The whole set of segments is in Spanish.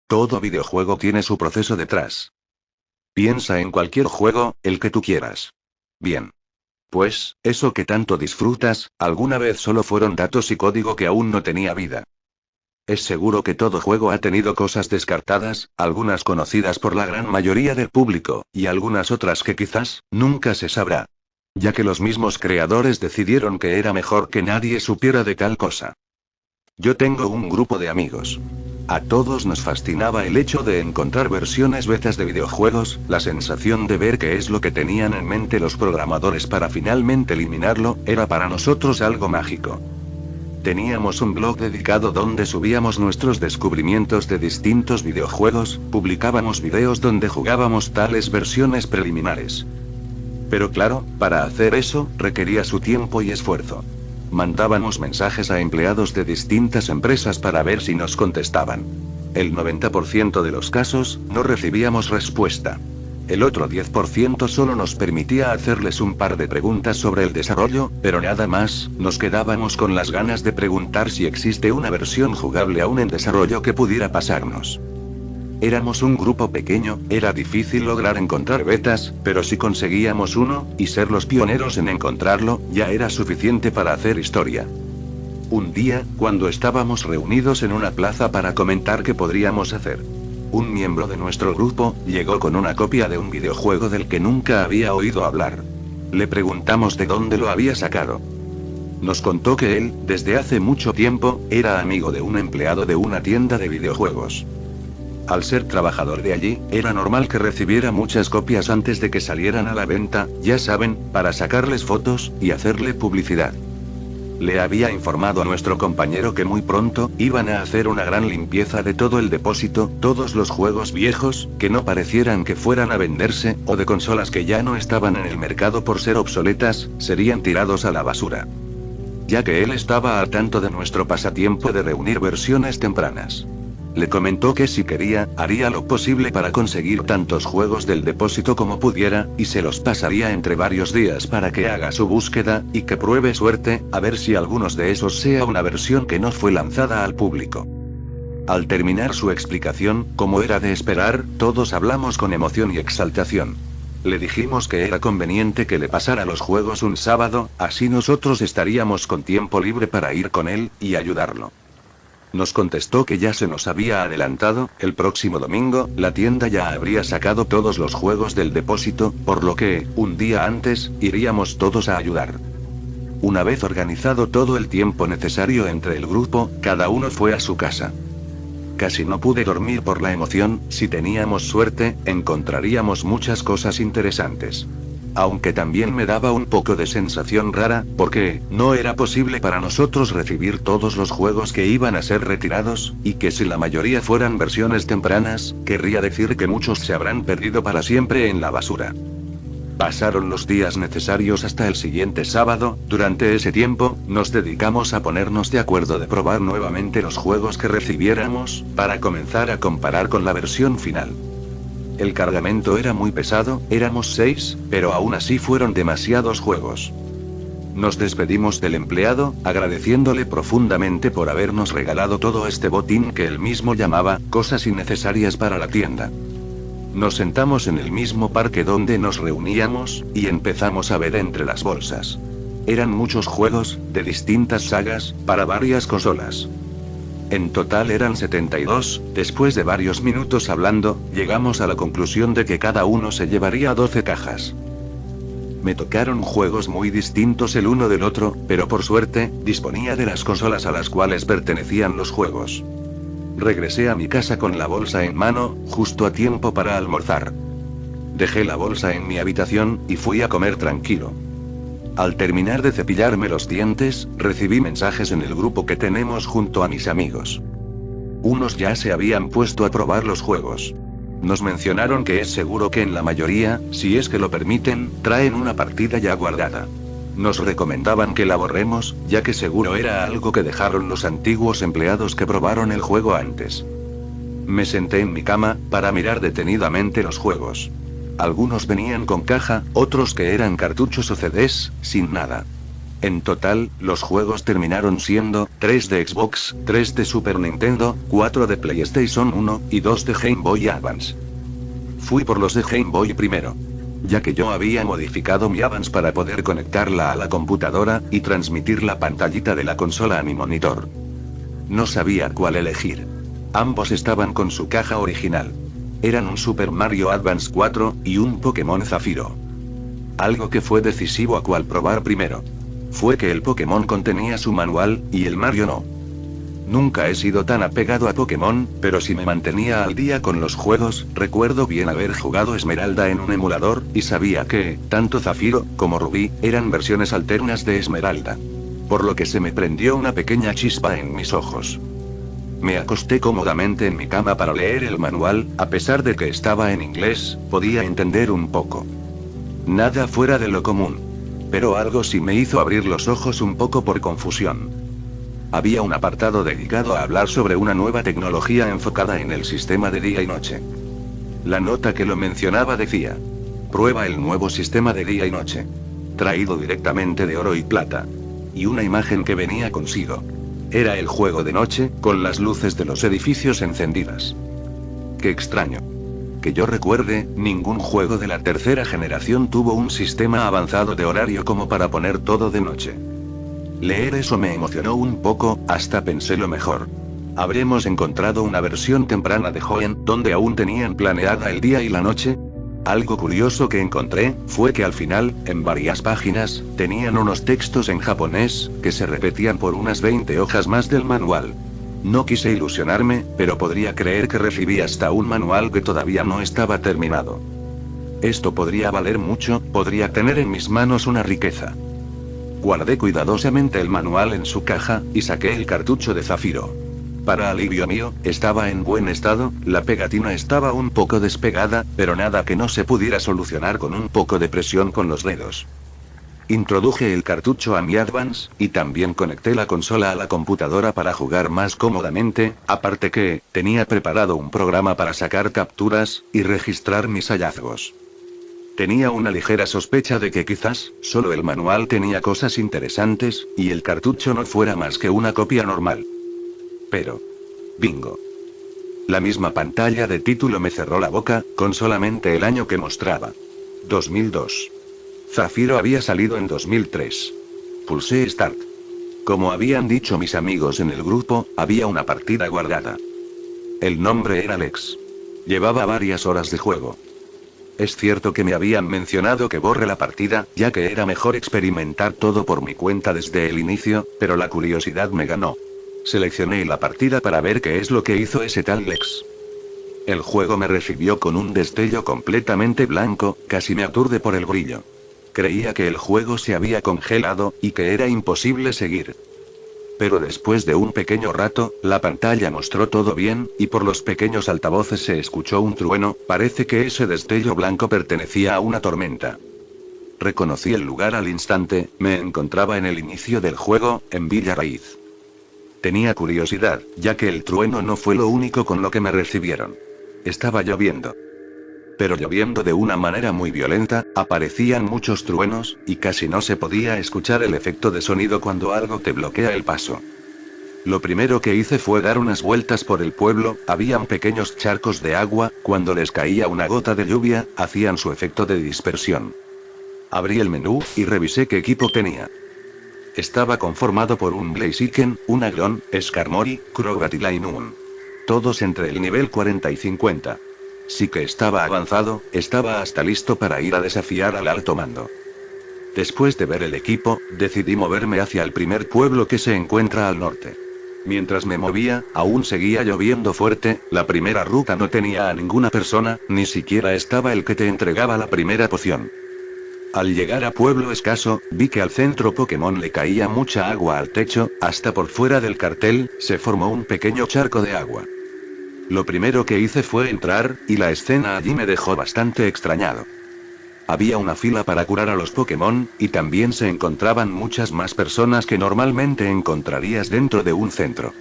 Todo videojuego tiene su proceso detrás. Piensa en cualquier juego, el que tú quieras. Bien. Pues, eso que tanto disfrutas, alguna vez solo fueron datos y código que aún no tenía vida. Es seguro que todo juego ha tenido cosas descartadas, algunas conocidas por la gran mayoría del público, y algunas otras que quizás, nunca se sabrá. Ya que los mismos creadores decidieron que era mejor que nadie supiera de tal cosa. Yo tengo un grupo de amigos. A todos nos fascinaba el hecho de encontrar versiones betas de videojuegos, la sensación de ver qué es lo que tenían en mente los programadores para finalmente eliminarlo, era para nosotros algo mágico. Teníamos un blog dedicado donde subíamos nuestros descubrimientos de distintos videojuegos, publicábamos videos donde jugábamos tales versiones preliminares. Pero claro, para hacer eso, requería su tiempo y esfuerzo. Mandábamos mensajes a empleados de distintas empresas para ver si nos contestaban. El 90% de los casos, no recibíamos respuesta. El otro 10% solo nos permitía hacerles un par de preguntas sobre el desarrollo, pero nada más, nos quedábamos con las ganas de preguntar si existe una versión jugable aún en desarrollo que pudiera pasarnos. Éramos un grupo pequeño, era difícil lograr encontrar betas, pero si conseguíamos uno, y ser los pioneros en encontrarlo, ya era suficiente para hacer historia. Un día, cuando estábamos reunidos en una plaza para comentar qué podríamos hacer, un miembro de nuestro grupo llegó con una copia de un videojuego del que nunca había oído hablar. Le preguntamos de dónde lo había sacado. Nos contó que él, desde hace mucho tiempo, era amigo de un empleado de una tienda de videojuegos. Al ser trabajador de allí, era normal que recibiera muchas copias antes de que salieran a la venta, ya saben, para sacarles fotos y hacerle publicidad. Le había informado a nuestro compañero que muy pronto, iban a hacer una gran limpieza de todo el depósito, todos los juegos viejos, que no parecieran que fueran a venderse, o de consolas que ya no estaban en el mercado por ser obsoletas, serían tirados a la basura. Ya que él estaba al tanto de nuestro pasatiempo de reunir versiones tempranas. Le comentó que si quería, haría lo posible para conseguir tantos juegos del depósito como pudiera, y se los pasaría entre varios días para que haga su búsqueda, y que pruebe suerte, a ver si algunos de esos sea una versión que no fue lanzada al público. Al terminar su explicación, como era de esperar, todos hablamos con emoción y exaltación. Le dijimos que era conveniente que le pasara los juegos un sábado, así nosotros estaríamos con tiempo libre para ir con él, y ayudarlo. Nos contestó que ya se nos había adelantado, el próximo domingo, la tienda ya habría sacado todos los juegos del depósito, por lo que, un día antes, iríamos todos a ayudar. Una vez organizado todo el tiempo necesario entre el grupo, cada uno fue a su casa. Casi no pude dormir por la emoción, si teníamos suerte, encontraríamos muchas cosas interesantes. Aunque también me daba un poco de sensación rara, porque, no era posible para nosotros recibir todos los juegos que iban a ser retirados, y que si la mayoría fueran versiones tempranas, querría decir que muchos se habrán perdido para siempre en la basura. Pasaron los días necesarios hasta el siguiente sábado, durante ese tiempo, nos dedicamos a ponernos de acuerdo de probar nuevamente los juegos que recibiéramos, para comenzar a comparar con la versión final. El cargamento era muy pesado, éramos 6, pero aún así fueron demasiados juegos. Nos despedimos del empleado, agradeciéndole profundamente por habernos regalado todo este botín que él mismo llamaba, cosas innecesarias para la tienda. Nos sentamos en el mismo parque donde nos reuníamos, y empezamos a ver entre las bolsas. Eran muchos juegos, de distintas sagas, para varias consolas. En total eran 72, después de varios minutos hablando, llegamos a la conclusión de que cada uno se llevaría 12 cajas. Me tocaron juegos muy distintos el uno del otro, pero por suerte, disponía de las consolas a las cuales pertenecían los juegos. Regresé a mi casa con la bolsa en mano, justo a tiempo para almorzar. Dejé la bolsa en mi habitación, y fui a comer tranquilo. Al terminar de cepillarme los dientes, recibí mensajes en el grupo que tenemos junto a mis amigos. Unos ya se habían puesto a probar los juegos. Nos mencionaron que es seguro que en la mayoría, si es que lo permiten, traen una partida ya guardada. Nos recomendaban que la borremos, ya que seguro era algo que dejaron los antiguos empleados que probaron el juego antes. Me senté en mi cama, para mirar detenidamente los juegos. Algunos venían con caja, otros que eran cartuchos o CDs, sin nada. En total, los juegos terminaron siendo 3 de Xbox, 3 de Super Nintendo, 4 de PlayStation 1, y 2 de Game Boy Advance. Fui por los de Game Boy primero, ya que yo había modificado mi Advance para poder conectarla a la computadora, y transmitir la pantallita de la consola a mi monitor. No sabía cuál elegir. Ambos estaban con su caja original. Eran un Super Mario Advance 4, y un Pokémon Zafiro. Algo que fue decisivo a cuál probar primero fue que el Pokémon contenía su manual, y el Mario no. Nunca he sido tan apegado a Pokémon, pero si me mantenía al día con los juegos. Recuerdo bien haber jugado Esmeralda en un emulador, y sabía que, tanto Zafiro, como Rubí, eran versiones alternas de Esmeralda. Por lo que se me prendió una pequeña chispa en mis ojos. Me acosté cómodamente en mi cama para leer el manual. A pesar de que estaba en inglés, podía entender un poco. Nada fuera de lo común. Pero algo sí me hizo abrir los ojos un poco por confusión. Había un apartado dedicado a hablar sobre una nueva tecnología enfocada en el sistema de día y noche. La nota que lo mencionaba decía: prueba el nuevo sistema de día y noche. Traído directamente de Oro y Plata. Y una imagen que venía consigo. Era el juego de noche, con las luces de los edificios encendidas. Qué extraño. Que yo recuerde, ningún juego de la tercera generación tuvo un sistema avanzado de horario como para poner todo de noche. Leer eso me emocionó un poco, hasta pensé lo mejor. ¿Habremos encontrado una versión temprana de Joen, donde aún tenían planeada el día y la noche? Algo curioso que encontré, fue que al final, en varias páginas, tenían unos textos en japonés, que se repetían por unas 20 hojas más del manual. No quise ilusionarme, pero podría creer que recibí hasta un manual que todavía no estaba terminado. Esto podría valer mucho, podría tener en mis manos una riqueza. Guardé cuidadosamente el manual en su caja, y saqué el cartucho de Zafiro. Para alivio mío, estaba en buen estado, la pegatina estaba un poco despegada, pero nada que no se pudiera solucionar con un poco de presión con los dedos. Introduje el cartucho a mi Advance, y también conecté la consola a la computadora para jugar más cómodamente, aparte que, tenía preparado un programa para sacar capturas, y registrar mis hallazgos. Tenía una ligera sospecha de que quizás, solo el manual tenía cosas interesantes, y el cartucho no fuera más que una copia normal. Pero... bingo. La misma pantalla de título me cerró la boca, con solamente el año que mostraba. 2002. Zafiro había salido en 2003. Pulsé Start. Como habían dicho mis amigos en el grupo, había una partida guardada. El nombre era Alex. Llevaba varias horas de juego. Es cierto que me habían mencionado que borre la partida, ya que era mejor experimentar todo por mi cuenta desde el inicio, pero la curiosidad me ganó. Seleccioné la partida para ver qué es lo que hizo ese tal Lex. El juego me recibió con un destello completamente blanco, casi me aturde por el brillo. Creía que el juego se había congelado, y que era imposible seguir. Pero después de un pequeño rato, la pantalla mostró todo bien, y por los pequeños altavoces se escuchó un trueno. Parece que ese destello blanco pertenecía a una tormenta. Reconocí el lugar al instante, me encontraba en el inicio del juego, en Villa Raíz. Tenía curiosidad, ya que el trueno no fue lo único con lo que me recibieron. Estaba lloviendo. Pero lloviendo de una manera muy violenta, aparecían muchos truenos, y casi no se podía escuchar el efecto de sonido cuando algo te bloquea el paso. Lo primero que hice fue dar unas vueltas por el pueblo. Habían pequeños charcos de agua, cuando les caía una gota de lluvia, hacían su efecto de dispersión. Abrí el menú, y revisé qué equipo tenía. Estaba conformado por un Blaziken, un Aggron, Skarmory, Crobat y Linoone. Todos entre el nivel 40 y 50. Sí que estaba avanzado, estaba hasta listo para ir a desafiar al alto mando. Después de ver el equipo, decidí moverme hacia el primer pueblo que se encuentra al norte. Mientras me movía, aún seguía lloviendo fuerte. La primera ruta no tenía a ninguna persona, ni siquiera estaba el que te entregaba la primera poción. Al llegar a Pueblo Escaso, vi que al centro Pokémon le caía mucha agua al techo, hasta por fuera del cartel, se formó un pequeño charco de agua. Lo primero que hice fue entrar, y la escena allí me dejó bastante extrañado. Había una fila para curar a los Pokémon, y también se encontraban muchas más personas que normalmente encontrarías dentro de un centro.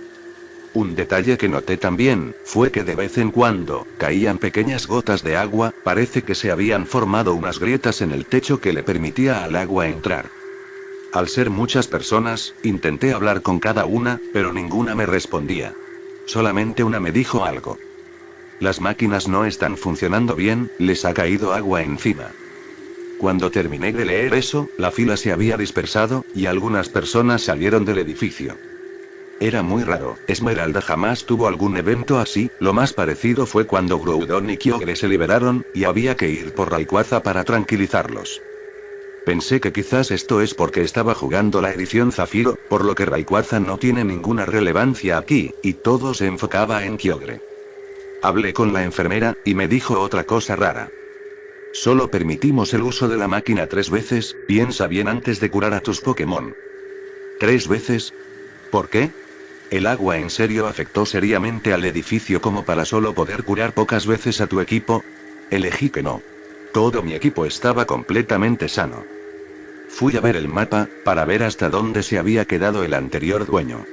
Un detalle que noté también, fue que de vez en cuando, caían pequeñas gotas de agua. Parece que se habían formado unas grietas en el techo que le permitía al agua entrar. Al ser muchas personas, intenté hablar con cada una, pero ninguna me respondía. Solamente una me dijo algo. Las máquinas no están funcionando bien, les ha caído agua encima. Cuando terminé de leer eso, la fila se había dispersado, y algunas personas salieron del edificio. Era muy raro, Esmeralda jamás tuvo algún evento así, lo más parecido fue cuando Groudon y Kyogre se liberaron, y había que ir por Rayquaza para tranquilizarlos. Pensé que quizás esto es porque estaba jugando la edición Zafiro, por lo que Rayquaza no tiene ninguna relevancia aquí, y todo se enfocaba en Kyogre. Hablé con la enfermera, y me dijo otra cosa rara. Solo permitimos el uso de la máquina 3 veces, piensa bien antes de curar a tus Pokémon. ¿3 veces? ¿Por qué? ¿El agua en serio afectó seriamente al edificio como para solo poder curar pocas veces a tu equipo? Elegí que no. Todo mi equipo estaba completamente sano. Fui a ver el mapa, para ver hasta dónde se había quedado el anterior dueño.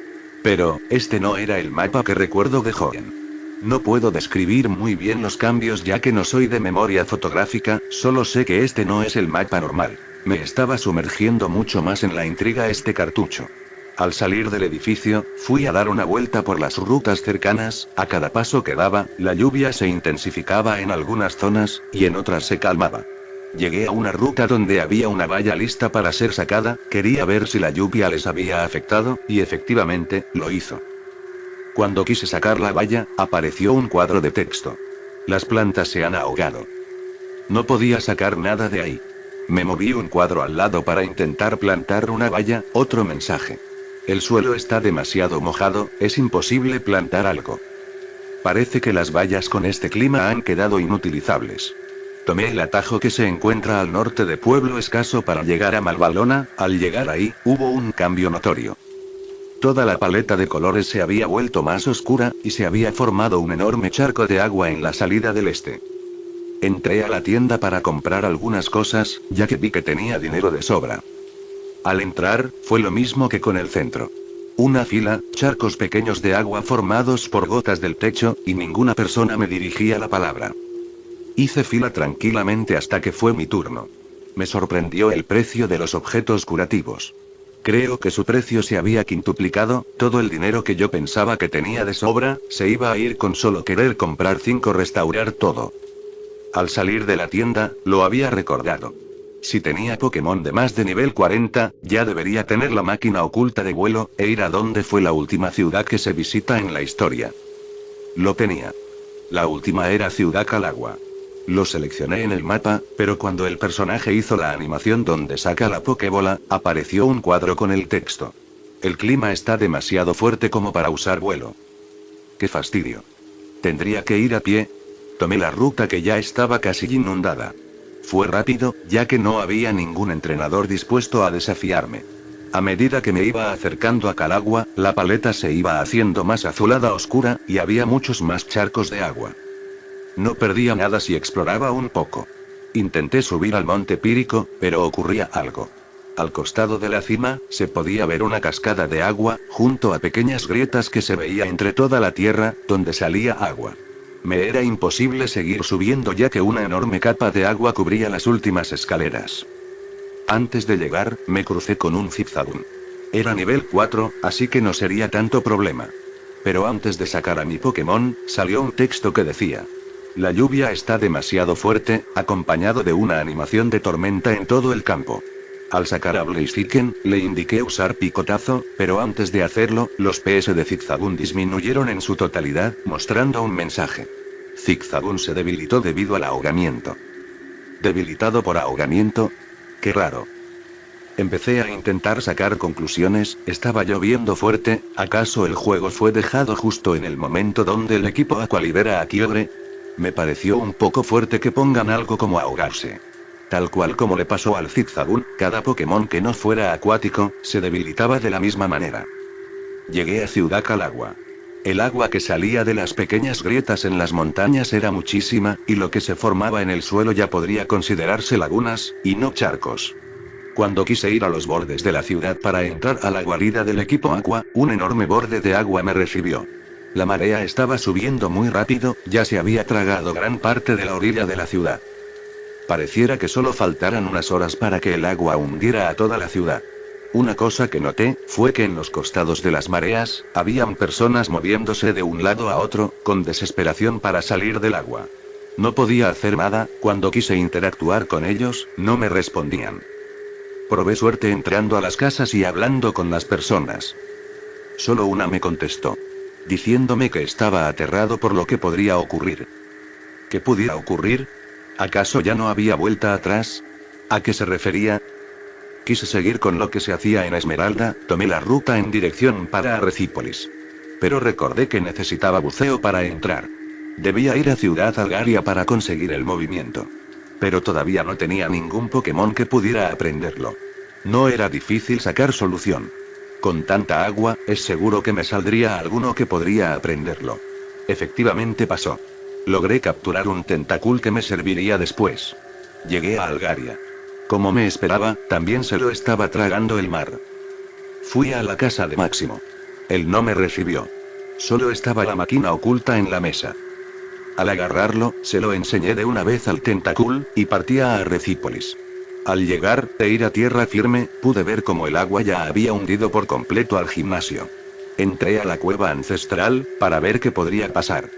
Pero, este no era el mapa que recuerdo de joven. No puedo describir muy bien los cambios ya que no soy de memoria fotográfica, solo sé que este no es el mapa normal. Me estaba sumergiendo mucho más en la intriga este cartucho. Al salir del edificio, fui a dar una vuelta por las rutas cercanas, a cada paso que daba, la lluvia se intensificaba en algunas zonas, y en otras se calmaba. Llegué a una ruta donde había una valla lista para ser sacada, quería ver si la lluvia les había afectado, y efectivamente, lo hizo. Cuando quise sacar la valla, apareció un cuadro de texto. Las plantas se han ahogado. No podía sacar nada de ahí. Me moví un cuadro al lado para intentar plantar una valla, otro mensaje. El suelo está demasiado mojado, es imposible plantar algo. Parece que las vallas con este clima han quedado inutilizables. Tomé el atajo que se encuentra al norte de Pueblo Escaso para llegar a Malvalona, al llegar ahí, hubo un cambio notorio. Toda la paleta de colores se había vuelto más oscura, y se había formado un enorme charco de agua en la salida del este. Entré a la tienda para comprar algunas cosas, ya que vi que tenía dinero de sobra. Al entrar, fue lo mismo que con el centro. Una fila, charcos pequeños de agua formados por gotas del techo, y ninguna persona me dirigía la palabra. Hice fila tranquilamente hasta que fue mi turno. Me sorprendió el precio de los objetos curativos. Creo que su precio se había quintuplicado, todo el dinero que yo pensaba que tenía de sobra, se iba a ir con solo querer comprar 5 restaurar todo. Al salir de la tienda, lo había recordado. Si tenía Pokémon de más de nivel 40, ya debería tener la máquina oculta de vuelo, e ir a donde fue la última ciudad que se visita en la historia. Lo tenía. La última era Ciudad Calagua. Lo seleccioné en el mapa, pero cuando el personaje hizo la animación donde saca la Pokébola, apareció un cuadro con el texto. El clima está demasiado fuerte como para usar vuelo. ¡Qué fastidio! ¿Tendría que ir a pie? Tomé la ruta que ya estaba casi inundada. Fue rápido, ya que no había ningún entrenador dispuesto a desafiarme. A medida que me iba acercando a Calagua, la paleta se iba haciendo más azulada oscura, y había muchos más charcos de agua. No perdía nada si exploraba un poco. Intenté subir al monte Pírico, pero ocurría algo. Al costado de la cima, se podía ver una cascada de agua, junto a pequeñas grietas que se veía entre toda la tierra, donde salía agua. Me era imposible seguir subiendo ya que una enorme capa de agua cubría las últimas escaleras. Antes de llegar, me crucé con un Zigzagoon. Era nivel 4, así que no sería tanto problema. Pero antes de sacar a mi Pokémon, salió un texto que decía: la lluvia está demasiado fuerte, acompañado de una animación de tormenta en todo el campo. Al sacar a Blaziken, le indiqué usar picotazo, pero antes de hacerlo, los PS de Zigzagoon disminuyeron en su totalidad, mostrando un mensaje. Zigzagoon se debilitó debido al ahogamiento. ¿Debilitado por ahogamiento? ¡Qué raro! Empecé a intentar sacar conclusiones, estaba lloviendo fuerte, ¿acaso el juego fue dejado justo en el momento donde el equipo Aqua libera a Kyogre? Me pareció un poco fuerte que pongan algo como ahogarse. Tal cual como le pasó al Zigzagoon, cada Pokémon que no fuera acuático, se debilitaba de la misma manera. Llegué a Ciudad Calagua. El agua que salía de las pequeñas grietas en las montañas era muchísima, y lo que se formaba en el suelo ya podría considerarse lagunas, y no charcos. Cuando quise ir a los bordes de la ciudad para entrar a la guarida del equipo Aqua, un enorme borde de agua me recibió. La marea estaba subiendo muy rápido, ya se había tragado gran parte de la orilla de la ciudad. Pareciera que solo faltaran unas horas para que el agua hundiera a toda la ciudad. Una cosa que noté, fue que en los costados de las mareas, habían personas moviéndose de un lado a otro, con desesperación para salir del agua. No podía hacer nada, cuando quise interactuar con ellos, no me respondían. Probé suerte entrando a las casas y hablando con las personas. Solo una me contestó, diciéndome que estaba aterrado por lo que podría ocurrir. ¿Qué pudiera ocurrir? ¿Acaso ya no había vuelta atrás? ¿A qué se refería? Quise seguir con lo que se hacía en Esmeralda, tomé la ruta en dirección para Arrecípolis. Pero recordé que necesitaba buceo para entrar. Debía ir a Ciudad Algaria para conseguir el movimiento. Pero todavía no tenía ningún Pokémon que pudiera aprenderlo. No era difícil sacar solución. Con tanta agua, es seguro que me saldría alguno que podría aprenderlo. Efectivamente pasó. Logré capturar un Tentacool que me serviría después. Llegué a Algaria. Como me esperaba, también se lo estaba tragando el mar. Fui a la casa de Máximo. Él no me recibió. Solo estaba la máquina oculta en la mesa. Al agarrarlo, se lo enseñé de una vez al Tentacool, y partía a Arrecípolis. Al llegar, e ir a tierra firme, pude ver cómo el agua ya había hundido por completo al gimnasio. Entré a la cueva ancestral, para ver qué podría pasar.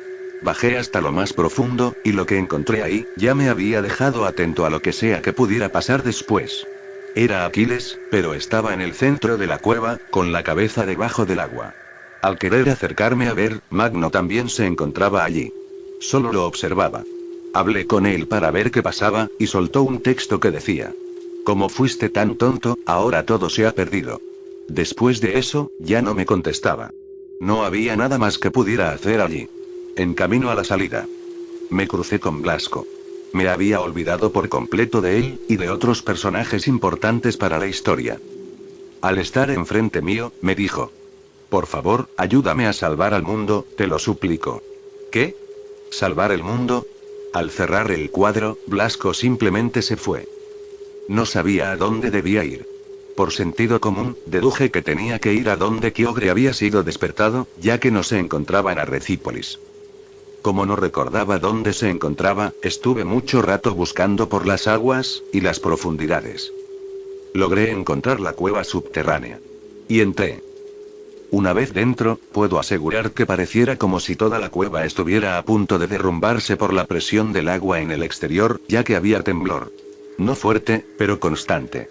Bajé hasta lo más profundo, y lo que encontré ahí, ya me había dejado atento a lo que sea que pudiera pasar después. Era Aquiles, pero estaba en el centro de la cueva, con la cabeza debajo del agua. Al querer acercarme a ver, Magno también se encontraba allí. Solo lo observaba. Hablé con él para ver qué pasaba, y soltó un texto que decía: «Como fuiste tan tonto, ahora todo se ha perdido». Después de eso, ya no me contestaba. No había nada más que pudiera hacer allí. En camino a la salida, me crucé con Blasco. Me había olvidado por completo de él, y de otros personajes importantes para la historia. Al estar enfrente mío, me dijo: «Por favor, ayúdame a salvar al mundo, te lo suplico». ¿Qué? ¿Salvar el mundo? Al cerrar el cuadro, Blasco simplemente se fue. No sabía a dónde debía ir. Por sentido común, deduje que tenía que ir a donde Kyogre había sido despertado, ya que no se encontraba en Arrecípolis. Como no recordaba dónde se encontraba, estuve mucho rato buscando por las aguas y las profundidades. Logré encontrar la cueva subterránea. Y entré. Una vez dentro, puedo asegurar que pareciera como si toda la cueva estuviera a punto de derrumbarse por la presión del agua en el exterior, ya que había temblor. No fuerte, pero constante.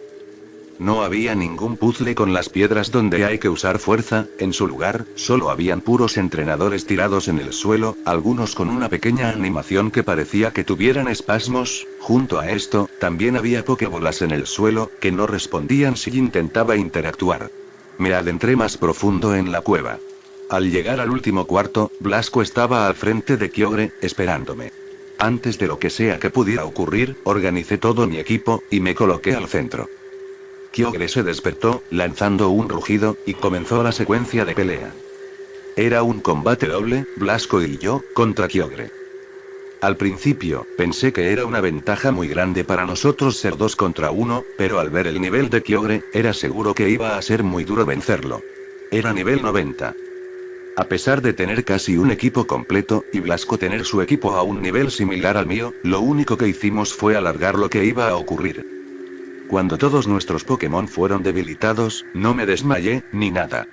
No había ningún puzzle con las piedras donde hay que usar fuerza, en su lugar, solo habían puros entrenadores tirados en el suelo, algunos con una pequeña animación que parecía que tuvieran espasmos. Junto a esto, también había pokébolas en el suelo, que no respondían si intentaba interactuar. Me adentré más profundo en la cueva. Al llegar al último cuarto, Blasco estaba al frente de Kyogre, esperándome. Antes de lo que sea que pudiera ocurrir, organicé todo mi equipo, y me coloqué al centro. Kyogre se despertó, lanzando un rugido, y comenzó la secuencia de pelea. Era un combate doble, Blasco y yo, contra Kyogre. Al principio, pensé que era una ventaja muy grande para nosotros ser 2 contra 1, pero al ver el nivel de Kyogre, era seguro que iba a ser muy duro vencerlo. Era nivel 90. A pesar de tener casi un equipo completo, y Blasco tener su equipo a un nivel similar al mío, lo único que hicimos fue alargar lo que iba a ocurrir. Cuando todos nuestros Pokémon fueron debilitados, no me desmayé, ni nada.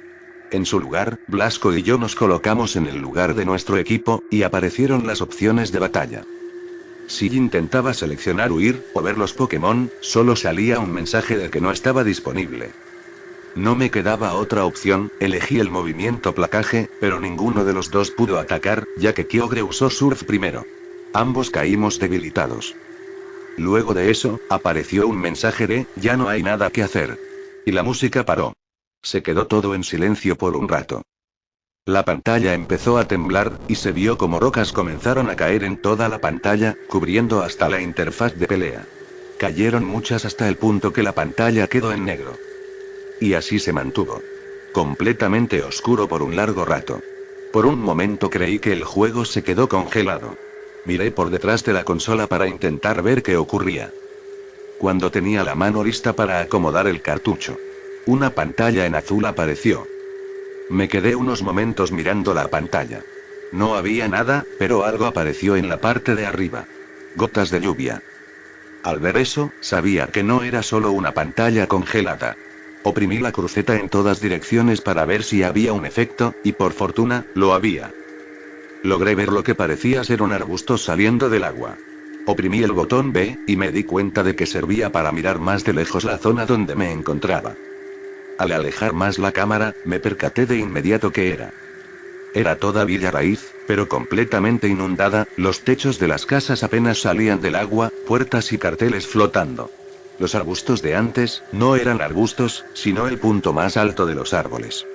En su lugar, Blasco y yo nos colocamos en el lugar de nuestro equipo, y aparecieron las opciones de batalla. Si intentaba seleccionar huir, o ver los Pokémon, solo salía un mensaje de que no estaba disponible. No me quedaba otra opción, elegí el movimiento placaje, pero ninguno de los dos pudo atacar, ya que Kyogre usó Surf primero. Ambos caímos debilitados. Luego de eso, apareció un mensaje de: «Ya no hay nada que hacer». Y la música paró. Se quedó todo en silencio por un rato. La pantalla empezó a temblar, y se vio como rocas comenzaron a caer en toda la pantalla, cubriendo hasta la interfaz de pelea. Cayeron muchas hasta el punto que la pantalla quedó en negro. Y así se mantuvo. Completamente oscuro por un largo rato. Por un momento creí que el juego se quedó congelado. Miré por detrás de la consola para intentar ver qué ocurría. Cuando tenía la mano lista para acomodar el cartucho, una pantalla en azul apareció. Me quedé unos momentos mirando la pantalla. No había nada, pero algo apareció en la parte de arriba. Gotas de lluvia. Al ver eso, sabía que no era solo una pantalla congelada. Oprimí la cruceta en todas direcciones para ver si había un efecto, y por fortuna, lo había. Logré ver lo que parecía ser un arbusto saliendo del agua. Oprimí el botón B, y me di cuenta de que servía para mirar más de lejos la zona donde me encontraba. Al alejar más la cámara, me percaté de inmediato que era. Era toda Villa Raíz, pero completamente inundada, los techos de las casas apenas salían del agua, puertas y carteles flotando. Los arbustos de antes, no eran arbustos, sino el punto más alto de los árboles.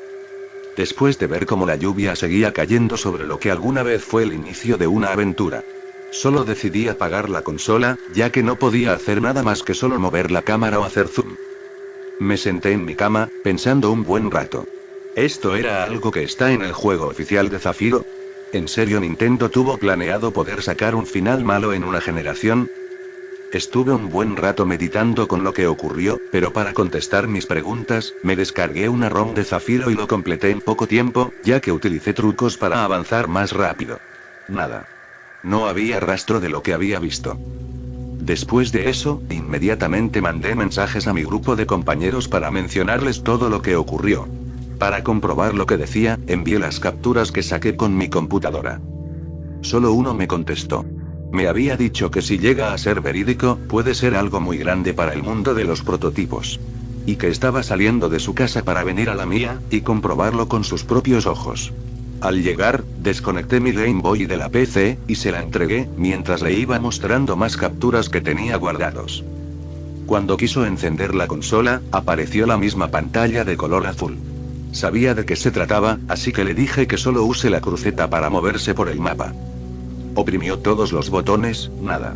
Después de ver cómo la lluvia seguía cayendo sobre lo que alguna vez fue el inicio de una aventura, solo decidí apagar la consola, ya que no podía hacer nada más que solo mover la cámara o hacer zoom. Me senté en mi cama, pensando un buen rato. ¿Esto era algo que está en el juego oficial de Zafiro? ¿En serio Nintendo tuvo planeado poder sacar un final malo en una generación? Estuve un buen rato meditando con lo que ocurrió, pero para contestar mis preguntas, me descargué una ROM de Zafiro y lo completé en poco tiempo, ya que utilicé trucos para avanzar más rápido. Nada. No había rastro de lo que había visto. Después de eso, inmediatamente mandé mensajes a mi grupo de compañeros para mencionarles todo lo que ocurrió. Para comprobar lo que decía, envié las capturas que saqué con mi computadora. Solo uno me contestó. Me había dicho que si llega a ser verídico, puede ser algo muy grande para el mundo de los prototipos. Y que estaba saliendo de su casa para venir a la mía, y comprobarlo con sus propios ojos. Al llegar, desconecté mi Game Boy de la PC, y se la entregué, mientras le iba mostrando más capturas que tenía guardados. Cuando quiso encender la consola, apareció la misma pantalla de color azul. Sabía de qué se trataba, así que le dije que solo use la cruceta para moverse por el mapa. Oprimió todos los botones, nada.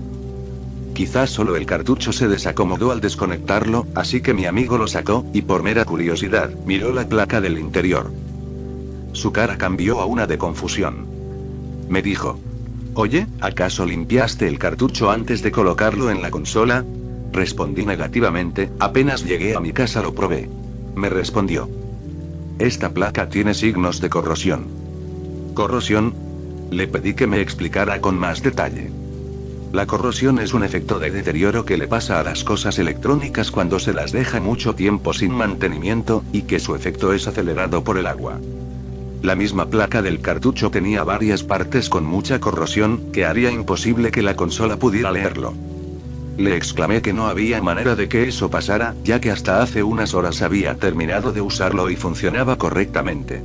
Quizás solo el cartucho se desacomodó al desconectarlo, así que mi amigo lo sacó, y por mera curiosidad, miró la placa del interior. Su cara cambió a una de confusión. Me dijo: «Oye, ¿acaso limpiaste el cartucho antes de colocarlo en la consola?» Respondí negativamente. «Apenas llegué a mi casa lo probé». Me respondió: «Esta placa tiene signos de corrosión». ¿Corrosión? Le pedí que me explicara con más detalle. La corrosión es un efecto de deterioro que le pasa a las cosas electrónicas cuando se las deja mucho tiempo sin mantenimiento, y que su efecto es acelerado por el agua. La misma placa del cartucho tenía varias partes con mucha corrosión, que haría imposible que la consola pudiera leerlo. Le exclamé que no había manera de que eso pasara, ya que hasta hace unas horas había terminado de usarlo y funcionaba correctamente.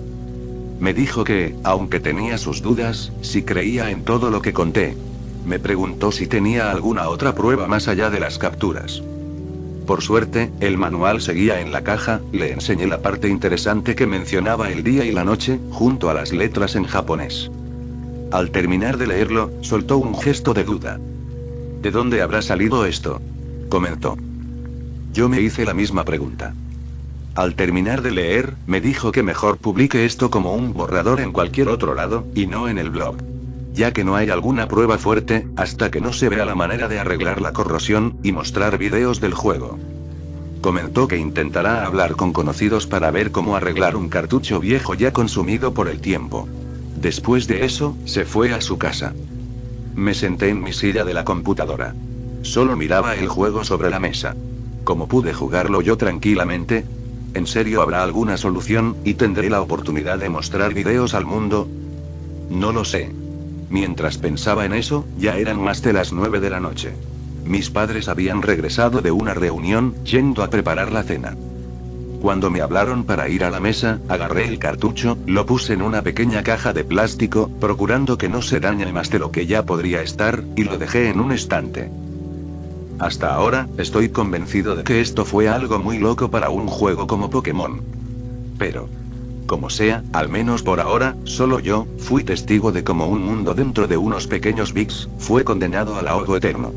Me dijo que, aunque tenía sus dudas, si creía en todo lo que conté. Me preguntó si tenía alguna otra prueba más allá de las capturas. Por suerte, el manual seguía en la caja. Le enseñé la parte interesante que mencionaba el día y la noche, junto a las letras en japonés. Al terminar de leerlo, soltó un gesto de duda. «¿De dónde habrá salido esto?», comentó. Yo me hice la misma pregunta. Al terminar de leer, me dijo que mejor publique esto como un borrador en cualquier otro lado, y no en el blog. Ya que no hay alguna prueba fuerte, hasta que no se vea la manera de arreglar la corrosión, y mostrar videos del juego. Comentó que intentará hablar con conocidos para ver cómo arreglar un cartucho viejo ya consumido por el tiempo. Después de eso, se fue a su casa. Me senté en mi silla de la computadora. Solo miraba el juego sobre la mesa. ¿Cómo pude jugarlo yo tranquilamente? ¿En serio habrá alguna solución, y tendré la oportunidad de mostrar videos al mundo? No lo sé. Mientras pensaba en eso, ya eran más de las 9 de la noche. Mis padres habían regresado de una reunión, yendo a preparar la cena. Cuando me hablaron para ir a la mesa, agarré el cartucho, lo puse en una pequeña caja de plástico, procurando que no se dañe más de lo que ya podría estar, y lo dejé en un estante. Hasta ahora, estoy convencido de que esto fue algo muy loco para un juego como Pokémon. Pero, como sea, al menos por ahora, solo yo fui testigo de cómo un mundo dentro de unos pequeños bits fue condenado al ahogo eterno.